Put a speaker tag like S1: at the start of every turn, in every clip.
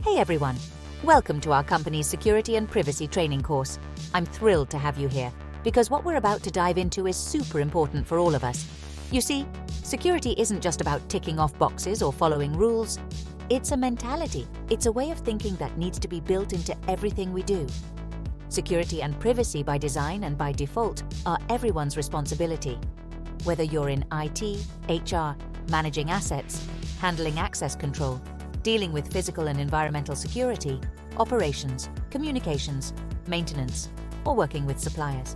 S1: Hey everyone, welcome to our company's security and privacy training course. I'm thrilled to have you here because what we're about to dive into is super important for all of us. You see, security isn't just about ticking off boxes or following rules. It's a mentality. It's a way of thinking that needs to be built into everything we do. Security and privacy by design and by default are everyone's responsibility. Whether you're in IT, HR, managing assets, handling access control, dealing with physical and environmental security, operations, communications, maintenance, or working with suppliers.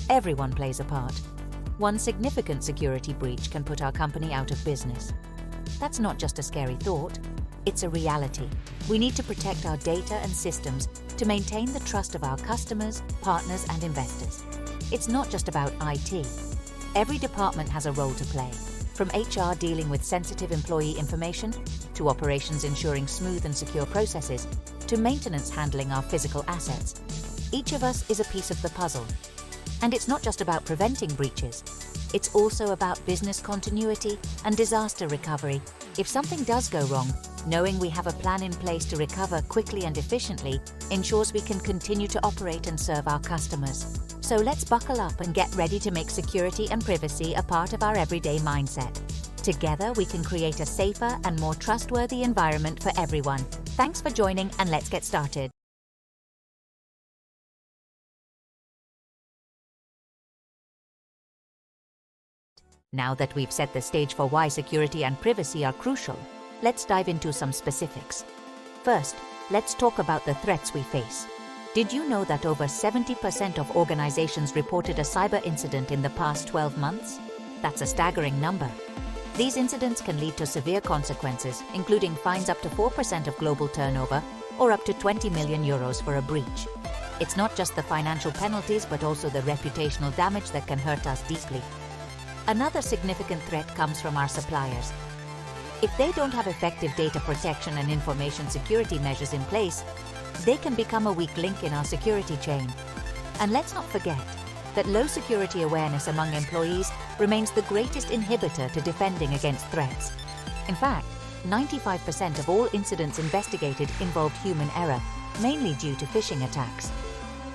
S1: Everyone plays a part. One significant security breach can put our company out of business. That's not just a scary thought, it's a reality. We need to protect our data and systems to maintain the trust of our customers, partners, and investors. It's not just about IT. Every department has a role to play, from HR dealing with sensitive employee information, to operations ensuring smooth and secure processes, to maintenance handling our physical assets. Each of us is a piece of the puzzle. And it's not just about preventing breaches. It's also about business continuity and disaster recovery. If something does go wrong, knowing we have a plan in place to recover quickly and efficiently ensures we can continue to operate and serve our customers. So let's buckle up and get ready to make security and privacy a part of our everyday mindset. Together, we can create a safer and more trustworthy environment for everyone. Thanks for joining, and let's get started. Now that we've set the stage for why security and privacy are crucial, let's dive into some specifics. First, let's talk about the threats we face. Did you know that over 70% of organizations reported a cyber incident in the past 12 months? That's a staggering number. These incidents can lead to severe consequences, including fines up to 4% of global turnover or up to 20 million euros for a breach. It's not just the financial penalties, but also the reputational damage that can hurt us deeply. Another significant threat comes from our suppliers. If they don't have effective data protection and information security measures in place, they can become a weak link in our security chain. And let's not forget that low security awareness among employees remains the greatest inhibitor to defending against threats. In fact, 95% of all incidents investigated involved human error, mainly due to phishing attacks.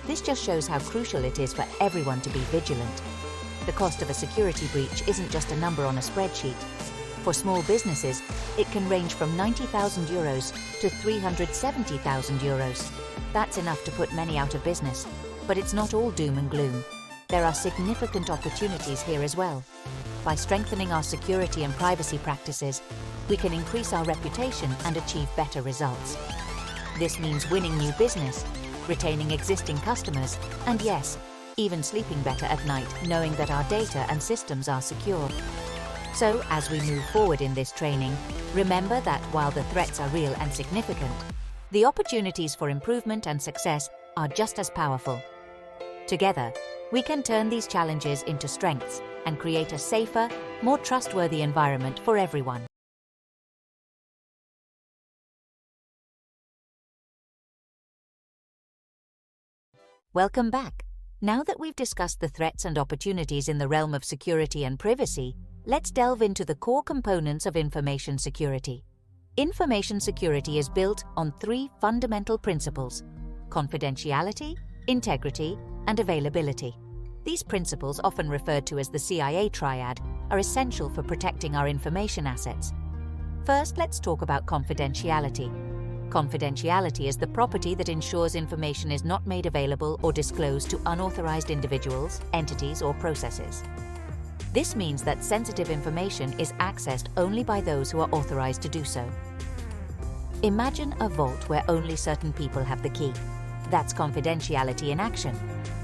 S1: This just shows how crucial it is for everyone to be vigilant. The cost of a security breach isn't just a number on a spreadsheet. For small businesses, it can range from 90,000 euros to 370,000 euros. That's enough to put many out of business. But it's not all doom and gloom. There are significant opportunities here as well. By strengthening our security and privacy practices, we can increase our reputation and achieve better results. This means winning new business, retaining existing customers, and yes, even sleeping better at night knowing that our data and systems are secure. So, as we move forward in this training, remember that while the threats are real and significant, the opportunities for improvement and success are just as powerful. Together, we can turn these challenges into strengths and create a safer, more trustworthy environment for everyone. Welcome back. Now that we've discussed the threats and opportunities in the realm of security and privacy, let's delve into the core components of information security. Information security is built on three fundamental principles: confidentiality, integrity, and availability. These principles, often referred to as the CIA triad, are essential for protecting our information assets. First, let's talk about confidentiality. Confidentiality is the property that ensures information is not made available or disclosed to unauthorized individuals, entities, or processes. This means that sensitive information is accessed only by those who are authorized to do so. Imagine a vault where only certain people have the key. That's confidentiality in action.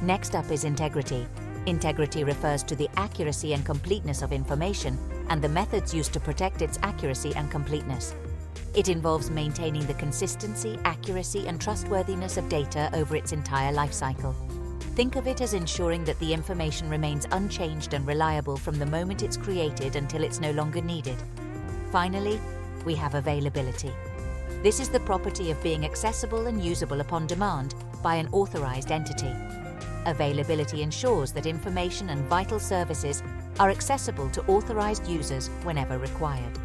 S1: Next up is integrity. Integrity refers to the accuracy and completeness of information and the methods used to protect its accuracy and completeness. It involves maintaining the consistency, accuracy, and trustworthiness of data over its entire life cycle. Think of it as ensuring that the information remains unchanged and reliable from the moment it's created until it's no longer needed. Finally, we have availability. This is the property of being accessible and usable upon demand by an authorized entity. Availability ensures that information and vital services are accessible to authorized users whenever required.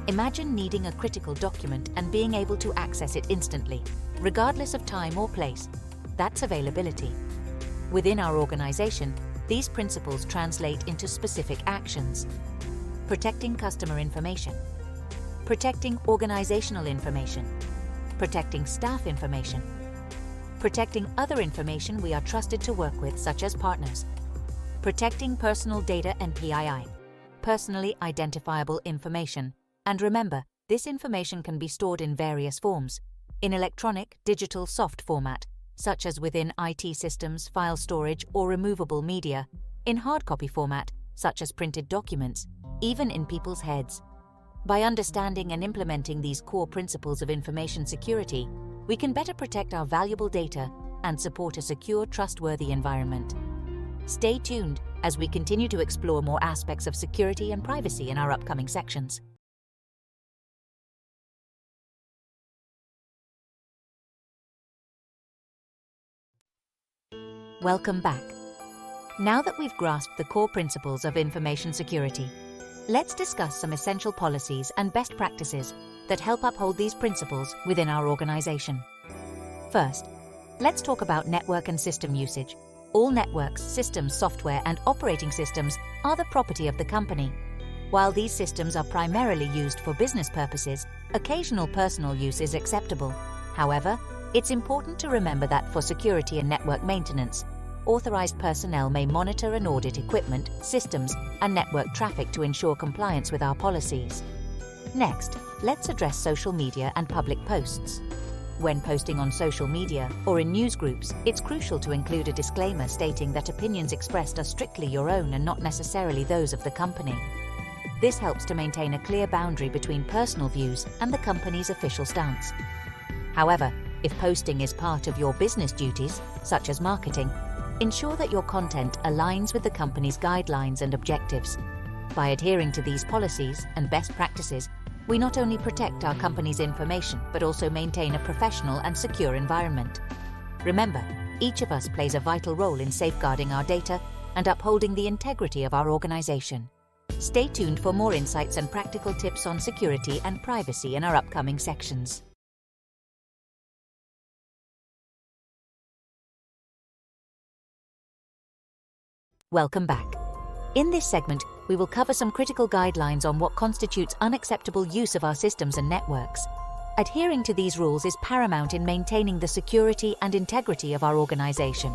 S1: Imagine needing a critical document and being able to access it instantly, regardless of time or place. That's availability. Within our organization, these principles translate into specific actions. Protecting customer information. Protecting organizational information. Protecting staff information. Protecting other information we are trusted to work with, such as partners. Protecting personal data and PII, personally identifiable information. And remember, this information can be stored in various forms, in electronic, digital, soft format, such as within IT systems, file storage, or removable media, in hard copy format, such as printed documents, even in people's heads. By understanding and implementing these core principles of information security, we can better protect our valuable data and support a secure, trustworthy environment. Stay tuned as we continue to explore more aspects of security and privacy in our upcoming sections. Welcome back. Now that we've grasped the core principles of information security, let's discuss some essential policies and best practices that help uphold these principles within our organization. First, let's talk about network and system usage. All networks, systems, software, and operating systems are the property of the company. While these systems are primarily used for business purposes, occasional personal use is acceptable. However, it's important to remember that for security and network maintenance, authorized personnel may monitor and audit equipment, systems, and network traffic to ensure compliance with our policies. Next, let's address social media and public posts. When posting on social media or in news groups, it's crucial to include a disclaimer stating that opinions expressed are strictly your own and not necessarily those of the company. This helps to maintain a clear boundary between personal views and the company's official stance. However, if posting is part of your business duties, such as marketing, ensure that your content aligns with the company's guidelines and objectives. By adhering to these policies and best practices, we not only protect our company's information, but also maintain a professional and secure environment. Remember, each of us plays a vital role in safeguarding our data and upholding the integrity of our organization. Stay tuned for more insights and practical tips on security and privacy in our upcoming sections. Welcome back. In this segment, we will cover some critical guidelines on what constitutes unacceptable use of our systems and networks. Adhering to these rules is paramount in maintaining the security and integrity of our organization.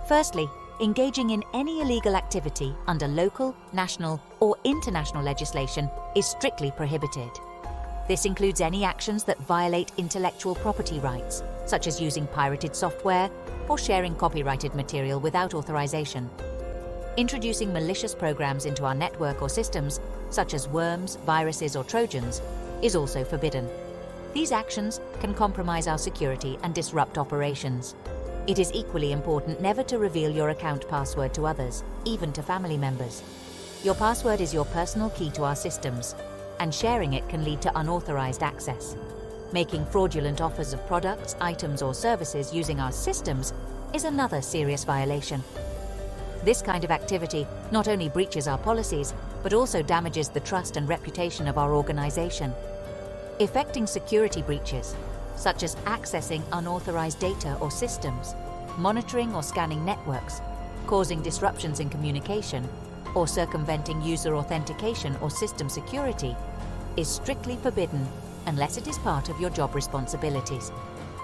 S1: Firstly, engaging in any illegal activity under local, national, or international legislation is strictly prohibited. This includes any actions that violate intellectual property rights, such as using pirated software or sharing copyrighted material without authorization. Introducing malicious programs into our network or systems, such as worms, viruses, or Trojans, is also forbidden. These actions can compromise our security and disrupt operations. It is equally important never to reveal your account password to others, even to family members. Your password is your personal key to our systems, and sharing it can lead to unauthorized access. Making fraudulent offers of products, items, or services using our systems is another serious violation. This kind of activity not only breaches our policies, but also damages the trust and reputation of our organization. Effecting security breaches, such as accessing unauthorized data or systems, monitoring or scanning networks, causing disruptions in communication, or circumventing user authentication or system security, is strictly forbidden unless it is part of your job responsibilities.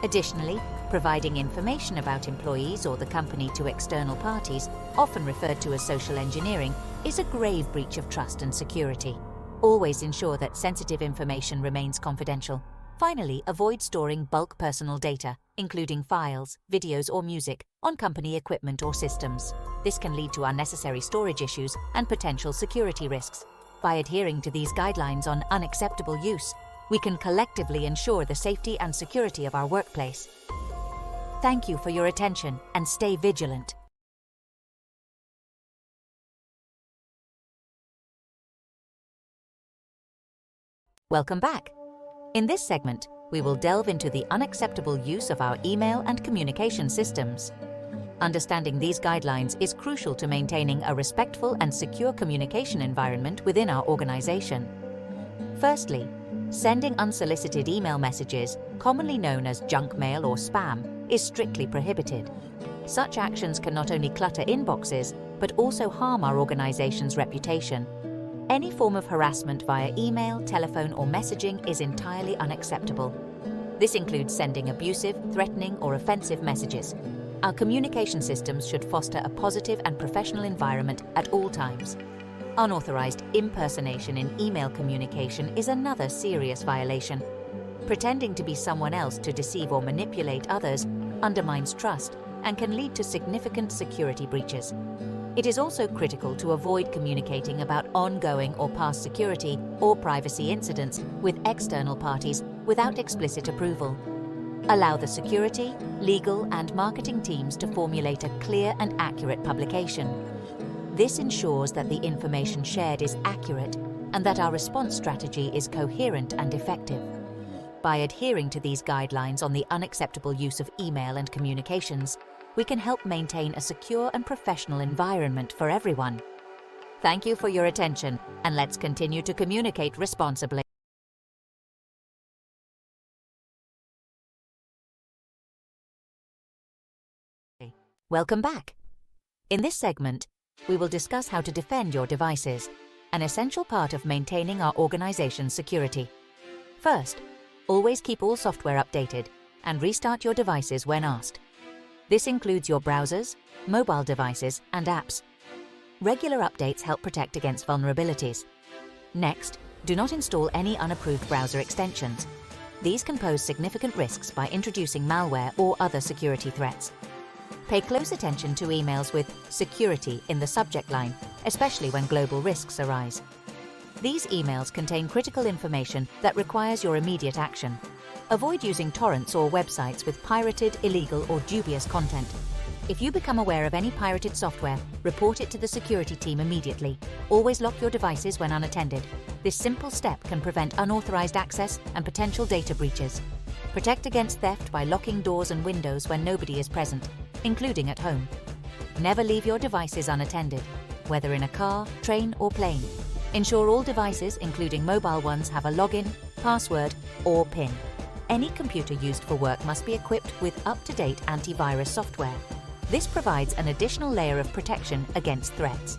S1: Additionally, providing information about employees or the company to external parties, often referred to as social engineering, is a grave breach of trust and security. Always ensure that sensitive information remains confidential. Finally, avoid storing bulk personal data, including files, videos, or music, on company equipment or systems. This can lead to unnecessary storage issues and potential security risks. By adhering to these guidelines on unacceptable use, we can collectively ensure the safety and security of our workplace. Thank you for your attention and stay vigilant. Welcome back. In this segment, we will delve into the unacceptable use of our email and communication systems. Understanding these guidelines is crucial to maintaining a respectful and secure communication environment within our organization. Firstly, sending unsolicited email messages, commonly known as junk mail or spam, is strictly prohibited. Such actions can not only clutter inboxes, but also harm our organization's reputation. Any form of harassment via email, telephone, or messaging is entirely unacceptable. This includes sending abusive, threatening, or offensive messages. Our communication systems should foster a positive and professional environment at all times. Unauthorized impersonation in email communication is another serious violation. Pretending to be someone else to deceive or manipulate others undermines trust and can lead to significant security breaches. It is also critical to avoid communicating about ongoing or past security or privacy incidents with external parties without explicit approval. Allow the security, legal, and marketing teams to formulate a clear and accurate publication. This ensures that the information shared is accurate and that our response strategy is coherent and effective. By adhering to these guidelines on the unacceptable use of email and communications, we can help maintain a secure and professional environment for everyone. Thank you for your attention, and let's continue to communicate responsibly. Welcome back. In this segment, we will discuss how to defend your devices, an essential part of maintaining our organization's security. First, always keep all software updated and restart your devices when asked. This includes your browsers, mobile devices, and apps. Regular updates help protect against vulnerabilities. Next, do not install any unapproved browser extensions. These can pose significant risks by introducing malware or other security threats. Pay close attention to emails with "security" in the subject line, especially when global risks arise. These emails contain critical information that requires your immediate action. Avoid using torrents or websites with pirated, illegal, or dubious content. If you become aware of any pirated software, report it to the security team immediately. Always lock your devices when unattended. This simple step can prevent unauthorized access and potential data breaches. Protect against theft by locking doors and windows when nobody is present, including at home. Never leave your devices unattended, whether in a car, train, or plane. Ensure all devices, including mobile ones, have a login, password, or PIN. Any computer used for work must be equipped with up-to-date antivirus software. This provides an additional layer of protection against threats.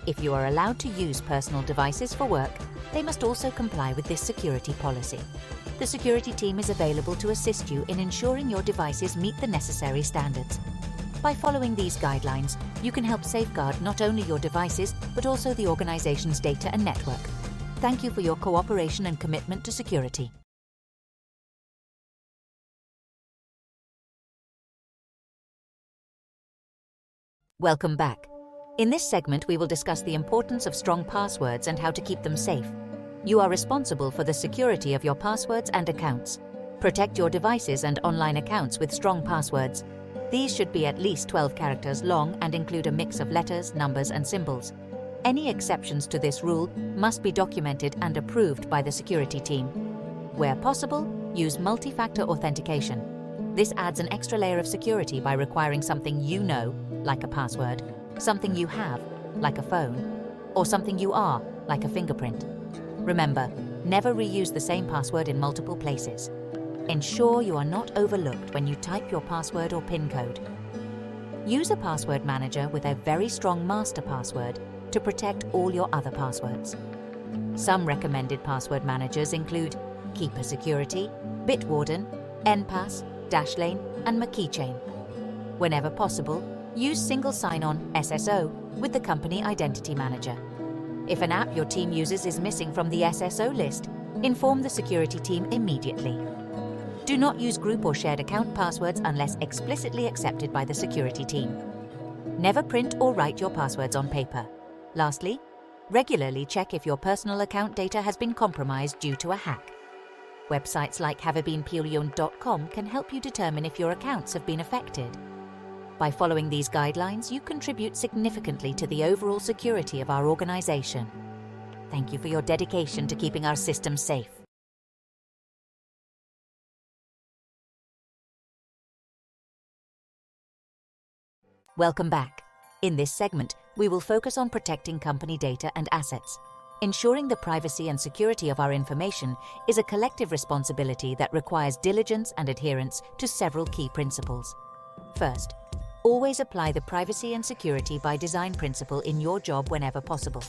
S1: If you are allowed to use personal devices for work, they must also comply with this security policy. The security team is available to assist you in ensuring your devices meet the necessary standards. By following these guidelines, you can help safeguard not only your devices, but also the organization's data and network. Thank you for your cooperation and commitment to security. Welcome back. In this segment, we will discuss the importance of strong passwords and how to keep them safe. You are responsible for the security of your passwords and accounts. Protect your devices and online accounts with strong passwords. These should be at least 12 characters long and include a mix of letters, numbers, and symbols. Any exceptions to this rule must be documented and approved by the security team. Where possible, use multi-factor authentication. This adds an extra layer of security by requiring something you know, like a password, something you have, like a phone, or something you are, like a fingerprint. Remember, never reuse the same password in multiple places. Ensure you are not overlooked when you type your password or PIN code. Use a password manager with a very strong master password to protect all your other passwords. Some recommended password managers include Keeper Security, Bitwarden, NPass, Dashlane, and McKeychain. Whenever possible, use single sign-on SSO with the company identity manager. If an app your team uses is missing from the SSO list, inform the security team immediately. Do not use group or shared account passwords unless explicitly accepted by the security team. Never print or write your passwords on paper. Lastly, regularly check if your personal account data has been compromised due to a hack. Websites like haverbeenpelion.com can help you determine if your accounts have been affected. By following these guidelines, you contribute significantly to the overall security of our organization. Thank you for your dedication to keeping our systems safe. Welcome back. In this segment, we will focus on protecting company data and assets. Ensuring the privacy and security of our information is a collective responsibility that requires diligence and adherence to several key principles. First, always apply the privacy and security by design principle in your job whenever possible.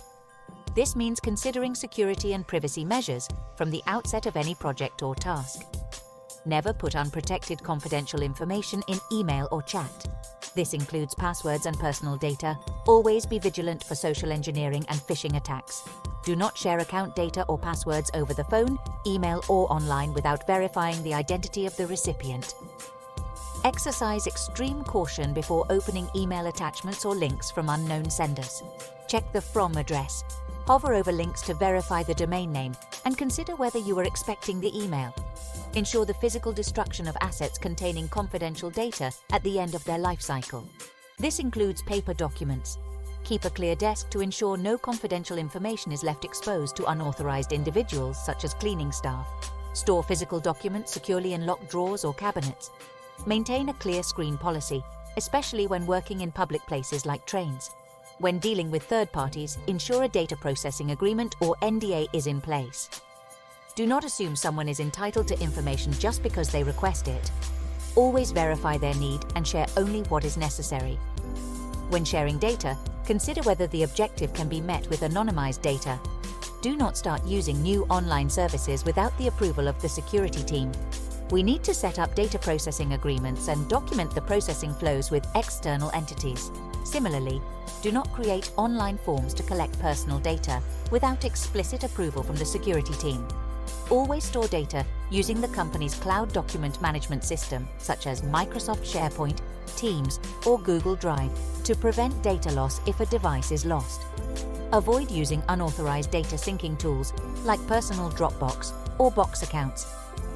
S1: This means considering security and privacy measures from the outset of any project or task. Never put unprotected confidential information in email or chat. This includes passwords and personal data. Always be vigilant for social engineering and phishing attacks. Do not share account data or passwords over the phone, email, or online without verifying the identity of the recipient. Exercise extreme caution before opening email attachments or links from unknown senders. Check the from address. Hover over links to verify the domain name and consider whether you are expecting the email. Ensure the physical destruction of assets containing confidential data at the end of their life cycle. This includes paper documents. Keep a clear desk to ensure no confidential information is left exposed to unauthorized individuals such as cleaning staff. Store physical documents securely in locked drawers or cabinets. Maintain a clear screen policy, especially when working in public places like trains. When dealing with third parties, ensure a data processing agreement or NDA is in place. Do not assume someone is entitled to information just because they request it. Always verify their need and share only what is necessary. When sharing data, consider whether the objective can be met with anonymized data. Do not start using new online services without the approval of the security team. We need to set up data processing agreements and document the processing flows with external entities. Similarly, do not create online forms to collect personal data without explicit approval from the security team. Always store data using the company's cloud document management system, such as Microsoft SharePoint, Teams, or Google Drive, to prevent data loss if a device is lost. Avoid using unauthorized data syncing tools like personal Dropbox or Box accounts.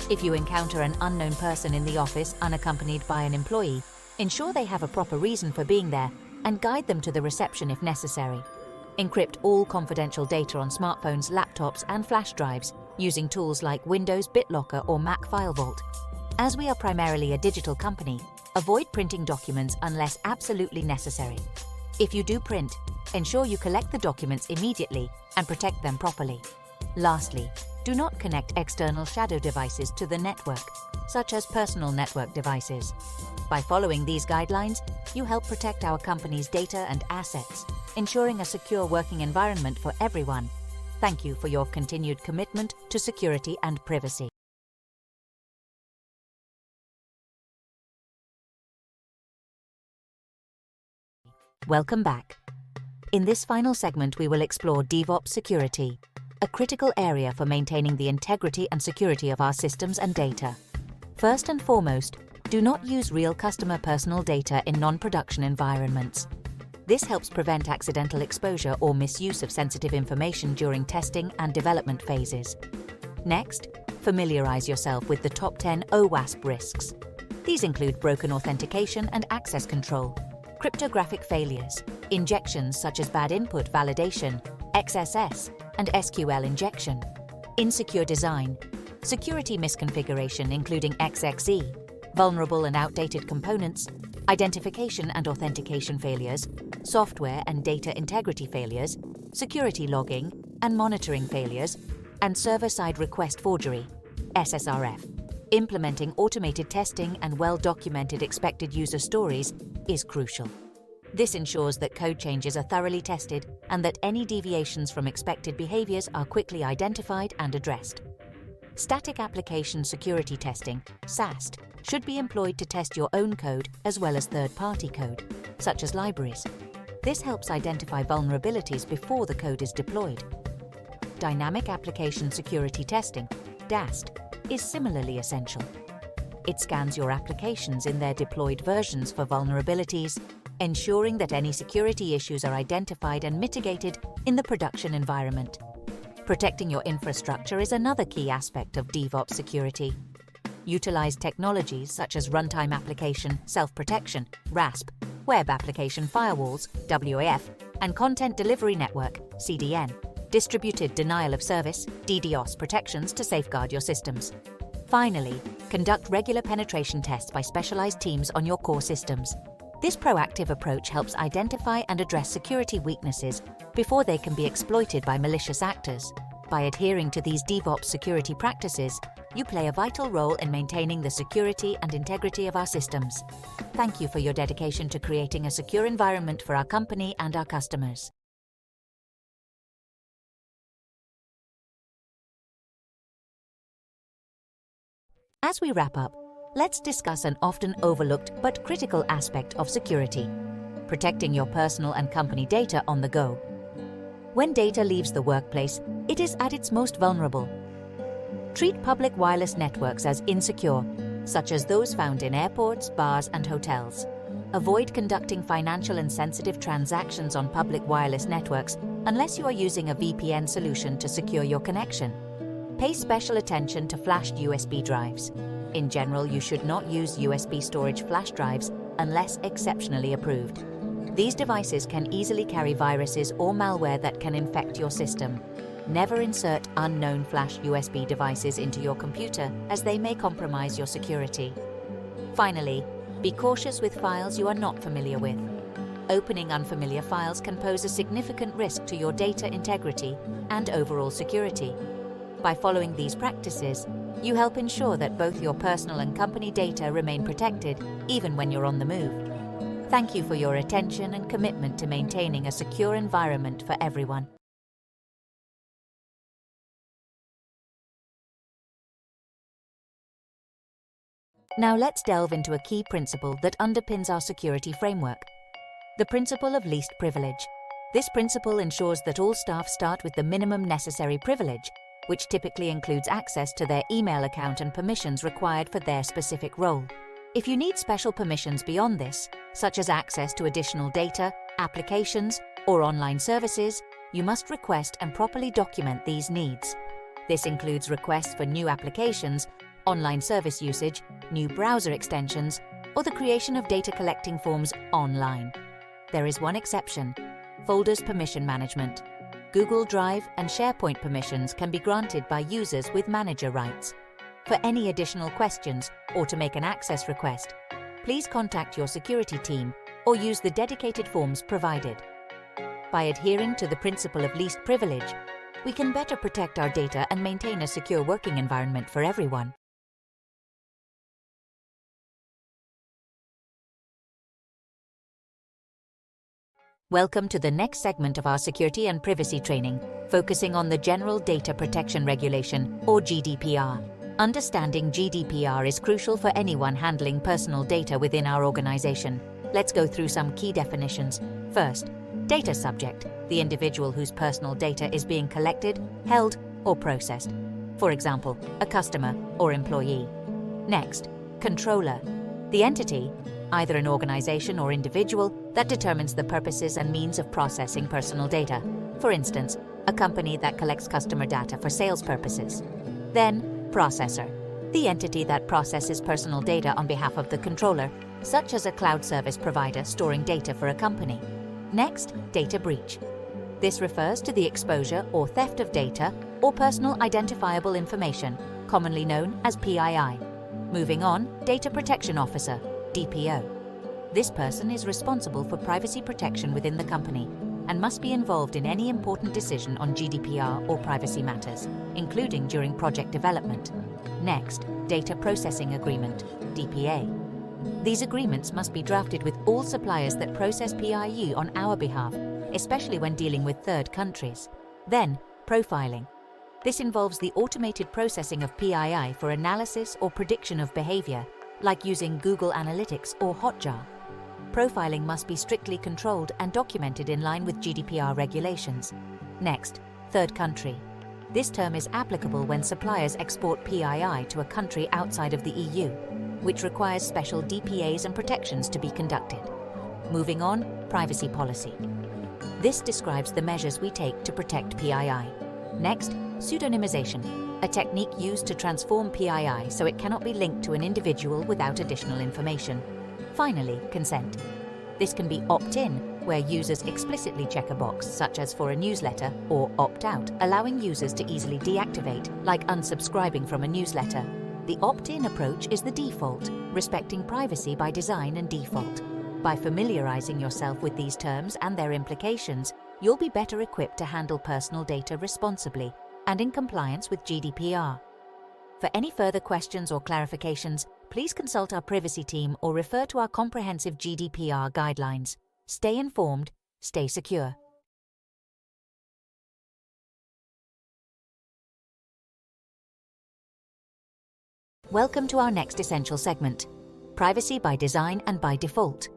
S1: If you encounter an unknown person in the office unaccompanied by an employee, ensure they have a proper reason for being there and guide them to the reception if necessary. Encrypt all confidential data on smartphones, laptops, and flash drives using tools like Windows BitLocker or Mac File Vault. As we are primarily a digital company, avoid printing documents unless absolutely necessary. If you do print, ensure you collect the documents immediately and protect them properly. Lastly, do not connect external shadow devices to the network, such as personal network devices. By following these guidelines, you help protect our company's data and assets, ensuring a secure working environment for everyone. Thank you for your continued commitment to security and privacy. Welcome back. In this final segment, we will explore DevOps security, a critical area for maintaining the integrity and security of our systems and data. First and foremost, do not use real customer personal data in non-production environments. This helps prevent accidental exposure or misuse of sensitive information during testing and development phases. Next, familiarize yourself with the top 10 OWASP risks. These include broken authentication and access control, cryptographic failures, injections such as bad input validation, XSS, and SQL injection, insecure design, security misconfiguration including XXE, vulnerable and outdated components, identification and authentication failures, software and data integrity failures, security logging and monitoring failures, and server-side request forgery, SSRF. Implementing automated testing and well-documented expected user stories is crucial. This ensures that code changes are thoroughly tested and that any deviations from expected behaviors are quickly identified and addressed. Static Application Security Testing, SAST, should be employed to test your own code as well as third-party code, such as libraries. This helps identify vulnerabilities before the code is deployed. Dynamic Application Security Testing, DAST, is similarly essential. It scans your applications in their deployed versions for vulnerabilities, ensuring that any security issues are identified and mitigated in the production environment. Protecting your infrastructure is another key aspect of DevOps security. Utilize technologies such as Runtime Application Self-Protection, RASP, Web Application Firewalls, WAF, and Content Delivery Network, CDN, Distributed Denial of Service, DDoS protections to safeguard your systems. Finally, conduct regular penetration tests by specialized teams on your core systems. This proactive approach helps identify and address security weaknesses before they can be exploited by malicious actors. By adhering to these DevOps security practices, you play a vital role in maintaining the security and integrity of our systems. Thank you for your dedication to creating a secure environment for our company and our customers. As we wrap up, let's discuss an often overlooked but critical aspect of security: protecting your personal and company data on the go. When data leaves the workplace, it is at its most vulnerable. Treat public wireless networks as insecure, such as those found in airports, bars, and hotels. Avoid conducting financial and sensitive transactions on public wireless networks unless you are using a VPN solution to secure your connection. Pay special attention to flashed USB drives. In general, you should not use USB storage flash drives unless exceptionally approved. These devices can easily carry viruses or malware that can infect your system. Never insert unknown flash USB devices into your computer, as they may compromise your security. Finally, be cautious with files you are not familiar with. Opening unfamiliar files can pose a significant risk to your data integrity and overall security. By following these practices, you help ensure that both your personal and company data remain protected, even when you're on the move. Thank you for your attention and commitment to maintaining a secure environment for everyone. Now let's delve into a key principle that underpins our security framework: the principle of least privilege. This principle ensures that all staff start with the minimum necessary privilege, which typically includes access to their email account and permissions required for their specific role. If you need special permissions beyond this, such as access to additional data, applications, or online services, you must request and properly document these needs. This includes requests for new applications, online service usage, new browser extensions, or the creation of data collecting forms online. There is one exception: folders permission management. Google Drive and SharePoint permissions can be granted by users with manager rights. For any additional questions or to make an access request, please contact your security team or use the dedicated forms provided. By adhering to the principle of least privilege, we can better protect our data and maintain a secure working environment for everyone. Welcome to the next segment of our security and privacy training, focusing on the General Data Protection Regulation, or GDPR. Understanding GDPR is crucial for anyone handling personal data within our organization. Let's go through some key definitions. First, data subject: the individual whose personal data is being collected, held, or processed. For example, a customer or employee. Next, controller: the entity, either an organization or individual, that determines the purposes and means of processing personal data. For instance, a company that collects customer data for sales purposes. Then, processor: the entity that processes personal data on behalf of the controller, such as a cloud service provider storing data for a company. Next, data breach. This refers to the exposure or theft of data or personal identifiable information, commonly known as PII. Moving on, data protection officer, DPO. This person is responsible for privacy protection within the company and must be involved in any important decision on GDPR or privacy matters, including during project development. Next, data processing agreement, DPA. These agreements must be drafted with all suppliers that process PII on our behalf, especially when dealing with third countries. Then, profiling. This involves the automated processing of PII for analysis or prediction of behavior, like using Google Analytics or Hotjar. Profiling must be strictly controlled and documented in line with GDPR regulations. Next, third country. This term is applicable when suppliers export PII to a country outside of the EU, which requires special DPAs and protections to be conducted. Moving on, privacy policy. This describes the measures we take to protect PII. Next, pseudonymization, a technique used to transform PII so it cannot be linked to an individual without additional information. Finally, consent. This can be opt-in, where users explicitly check a box, such as for a newsletter, or opt-out, allowing users to easily deactivate, like unsubscribing from a newsletter. The opt-in approach is the default, respecting privacy by design and default. By familiarizing yourself with these terms and their implications, you'll be better equipped to handle personal data responsibly and in compliance with GDPR. For any further questions or clarifications, please consult our privacy team or refer to our comprehensive GDPR guidelines. Stay informed, stay secure. Welcome to our next essential segment, Privacy by Design and by Default.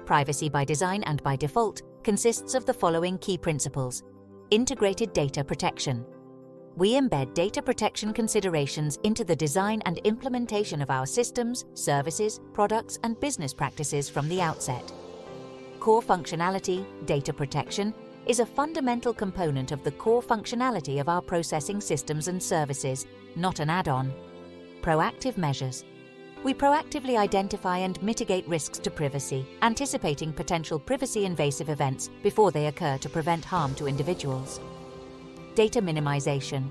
S1: Privacy by Design and by Default consists of the following key principles. Integrated data protection. We embed data protection considerations into the design and implementation of our systems, services, products, and business practices from the outset. Core functionality, data protection, is a fundamental component of the core functionality of our processing systems and services, not an add-on. Proactive measures. We proactively identify and mitigate risks to privacy, anticipating potential privacy-invasive events before they occur to prevent harm to individuals. Data minimization.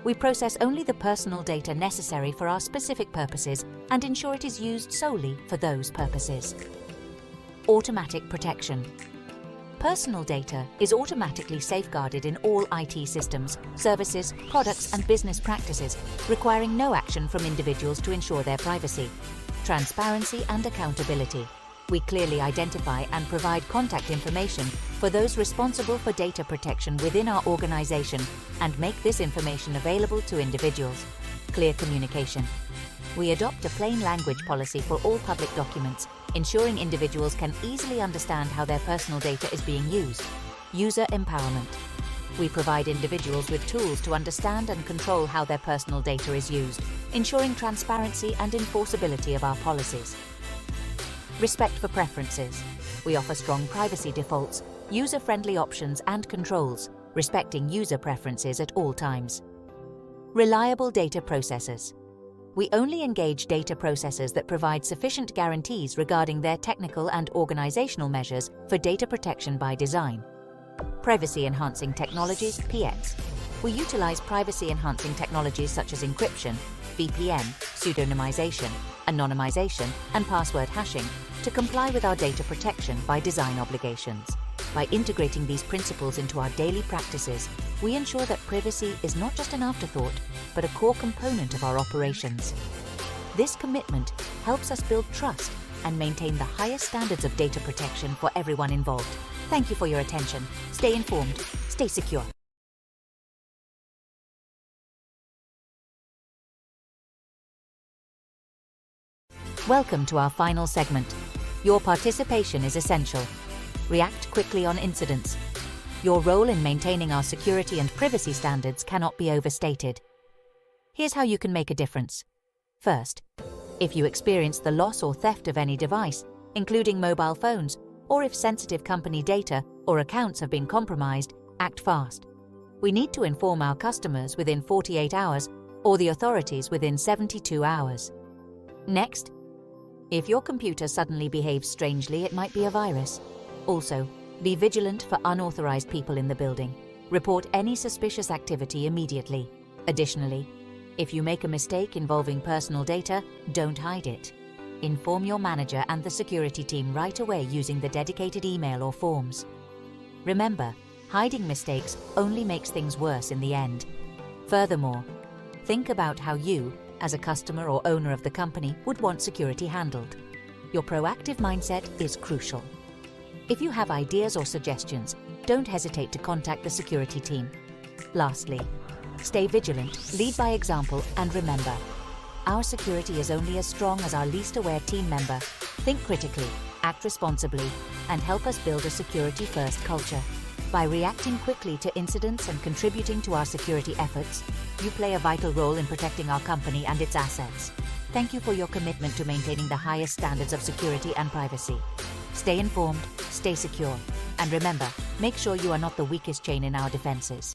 S1: We process only the personal data necessary for our specific purposes and ensure it is used solely for those purposes. Automatic protection. Personal data is automatically safeguarded in all IT systems, services, products, and business practices, requiring no action from individuals to ensure their privacy. Transparency and accountability. We clearly identify and provide contact information for those responsible for data protection within our organization and make this information available to individuals. Clear communication. We adopt a plain language policy for all public documents, ensuring individuals can easily understand how their personal data is being used. User empowerment. We provide individuals with tools to understand and control how their personal data is used, ensuring transparency and enforceability of our policies. Respect for preferences. We offer strong privacy defaults, user-friendly options and controls, respecting user preferences at all times. Reliable data processors. We only engage data processors that provide sufficient guarantees regarding their technical and organizational measures for data protection by design. Privacy-enhancing technologies, PX. We utilize privacy-enhancing technologies such as encryption, VPN, pseudonymization, anonymization, and password hashing to comply with our data protection by design obligations. By integrating these principles into our daily practices, we ensure that privacy is not just an afterthought, but a core component of our operations. This commitment helps us build trust and maintain the highest standards of data protection for everyone involved. Thank you for your attention. Stay informed, stay secure. Welcome to our final segment. Your participation is essential. React quickly on incidents. Your role in maintaining our security and privacy standards cannot be overstated. Here's how you can make a difference. First, if you experience the loss or theft of any device, including mobile phones, or if sensitive company data or accounts have been compromised, act fast. We need to inform our customers within 48 hours or the authorities within 72 hours. Next, if your computer suddenly behaves strangely, it might be a virus. Also, be vigilant for unauthorized people in the building. Report any suspicious activity immediately. Additionally, if you make a mistake involving personal data, don't hide it. Inform your manager and the security team right away using the dedicated email or forms. Remember, hiding mistakes only makes things worse in the end. Furthermore, think about how you, as a customer or owner of the company, would want security handled. Your proactive mindset is crucial. If you have ideas or suggestions, don't hesitate to contact the security team. Lastly, stay vigilant, lead by example, and remember, our security is only as strong as our least aware team member. Think critically, act responsibly, and help us build a security-first culture. By reacting quickly to incidents and contributing to our security efforts, you play a vital role in protecting our company and its assets. Thank you for your commitment to maintaining the highest standards of security and privacy. Stay informed, stay secure, and remember, make sure you are not the weakest chain in our defenses.